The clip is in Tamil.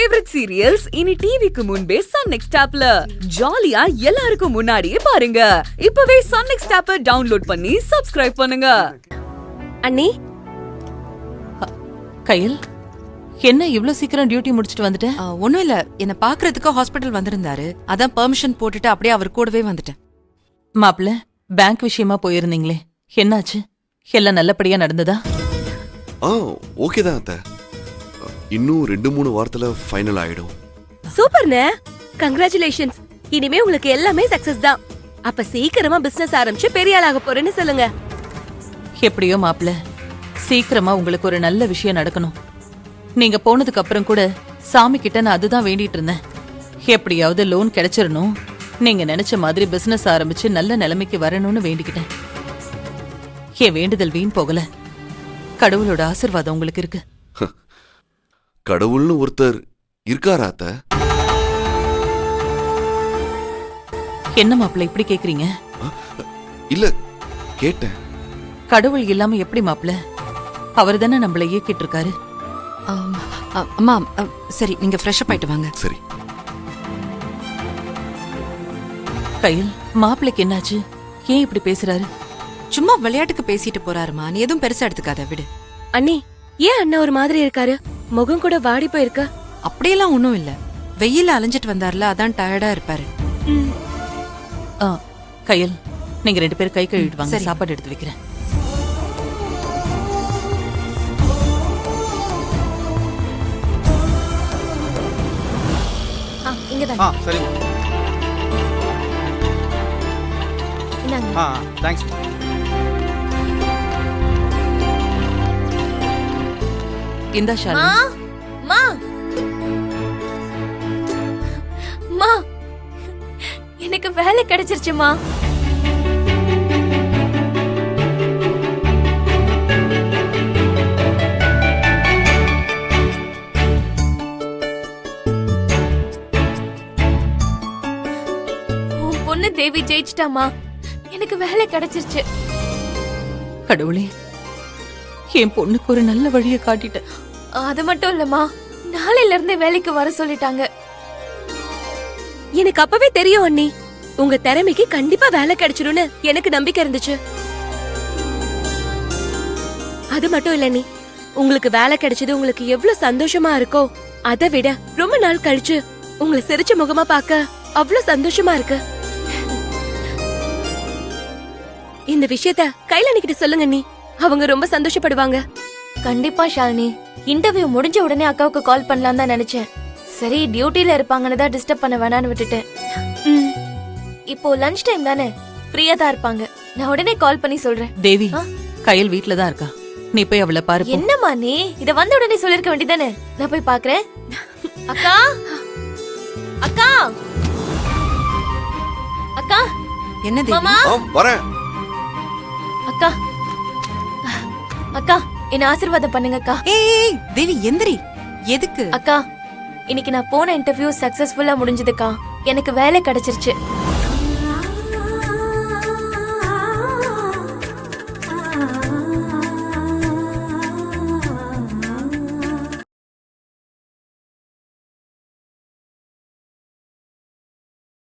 ஃபேவரட் சீரியல்ஸ் இனி டிவிக்கு முன்பே சன் நெக்ஸ்ட் ஆப்ல ஜாலியா எல்லாருக்கும் முன்னாடியே பாருங்க. இப்பவே சன் நெக்ஸ்ட் ஆப்பை டவுன்லோட் பண்ணி சப்ஸ்கிரைப் பண்ணுங்க. அண்ணி, கையில் என்ன இவ்ளோ சீக்கிரம் டியூட்டி முடிச்சிட்டு வந்துட்ட? ஒண்ணும் இல்ல, என்ன பாக்குறதுக்கு ஹாஸ்பிடல் வந்திருந்தாரு. அதான் பெர்மிஷன் போட்டுட்டு அப்படியே அவர் கூடவே வந்துட்டேன். மாப்பிள்ள, பேங்க் விஷயமா போயிருந்தீங்களே, என்னாச்சு? எல்லாம் நல்லபடியா நடந்ததா? ஓகே தான் அத்தை. இன்னும் 2-3 வாரத்துல ஃபைனல் ஆயிடும். சூப்பர்ண்ணே, கங்க்ராச்சுலேஷன்ஸ். இனிமே உங்களுக்கு எல்லாமே சக்சஸ் தான். அப்ப சீக்கிரமா பிசினஸ் ஆரம்பிச்சு பெரிய ஆளாக போறேன்னு சொல்லுங்க. எப்படியோ மாப்பிள்ள, சீக்கிரமா உங்களுக்கு ஒரு நல்ல விஷயம் நடக்கணும். நீங்க போனதுக்கு அப்புறம் கூட சாமி கிட்ட நான் அதுதான் வேண்டிட்டு இருந்தேன். எப்படியாவது லோன் கிடைச்சிடணும், நீங்க நினைச்ச மாதிரி பிசினஸ் ஆரம்பிச்சு நல்ல நிலைமைக்கு வரணும்னு வேண்டிக்கிட்டேன். என் வேண்டுதல் வீண் போகல. கடவுளோட ஆசீர்வாதம் உங்களுக்கு இருக்கு. கடவுள்னு ஒருத்தர் இருக்காரா அத்தை? என்ன மாப்பிள்ள இப்படி கேக்குறீங்க? இல்ல, கேட்டேன். கடவுள் இல்லாம எப்படி மாப்பிள்ள? அவர் தானே நம்மள இயக்கிட்டு இருக்காரு. அம்மா, சரி, நீங்க ஃப்ரெஷ் அப் ஆயிட்டு வாங்க. சரி. கையில், மாப்பிள்ளைக்கு என்னாச்சு? ஏன் இப்படி பேசுறாரு? சும்மா விளையாட்டுக்கு பேசிட்டு போறாருமா, நீ எதுவும் பெருசா எடுத்துக்காத, விடு. அண்ணி, ஏன் அண்ணா ஒரு மாதிரி இருக்காரு? முகம் கூட வாடி போயிருக்க. அப்படியெல்லாம் ஒண்ணும் இல்ல, வெயில அலைஞ்சிட்டு வந்தார்ல, அதான் டயர்டா இருப்பாரு. கையில், நீங்க 2 பேரும் கை கழுவிட்டு வாங்க, சரி. சாப்பாடு எடுத்து வைக்கிறேன். இங்கதான். சரி. தேங்க்ஸ். இந்தா ஷாலினி. மா, மா, எனக்கு வேலை கிடைச்சிருச்சுமா. உன் பொண்ணு தேவி ஜெயிச்சிட்டாமா. எனக்கு வேலை கிடைச்சிருச்சு. கடவுளே, என் பொண்ணுக்கு ஒரு நல்ல வழியை காட்டிட்ட. அது மட்டும் இல்லம்மா, நாளையில இருந்து வேலைக்கு வர சொல்லிட்டாங்க. எனக்கு அப்பவே தெரியும் அண்ணி, உங்க திறமைக்கு கண்டிப்பா வேலை கிடைச்சிடும்னு எனக்கு நம்பிக்கை இருந்துச்சு. அது மட்டும் இல்ல அண்ணி, உங்களுக்கு வேலை கிடைச்சது உங்களுக்கு எவ்வளவு சந்தோஷமா இருக்கோ, அதை விட ரொம்ப நாள் கழிச்சு உங்களை சிரிச்ச முகமா பார்க்க அவ்வளவு சந்தோஷமா இருக்கு. இந்த விஷயத்த கைலானி கிட்ட சொல்லுங்க அண்ணி, அவங்க ரொம்ப சந்தோஷப்படுவாங்க. கண்டிப்பா ஷாலினி, இன்டர்வியூ முடிஞ்ச உடனே அக்காவுக்கு கால் பண்ணலாம் தான் நினைச்சேன். சரி, டியூட்டில இருப்பாங்கன்னு தான் டிஸ்டர்ப் பண்ண வேணான்னு விட்டுட்டேன். இப்போ லஞ்ச் டைம் தானே, ஃப்ரீயா தான் இருப்பாங்க. நான் உடனே கால் பண்ணி சொல்றேன். தேவி, கையில் வீட்ல தான் இருக்கா, நீ போய் அவளை பாரு. என்னம்மா நீ இத வந்த உடனே சொல்லிருக்க வேண்டியதானே? நான் போய் பாக்குறேன். அக்கா, அக்கா, அக்கா. என்ன தேவி? மாமா, வரேன். அக்கா, அக்கா, என்ன ஆசீர்வாதம் பண்ணுங்க அக்கா. ஏய் தேவி, எந்திரி. எதுக்கு? அக்கா, இன்னைக்கு நான் போன இன்டர்வியூ சக்சஸ்ஃபுல்லா முடிஞ்சதுக்கா. எனக்கு வேலை கிடைச்சிருச்சு.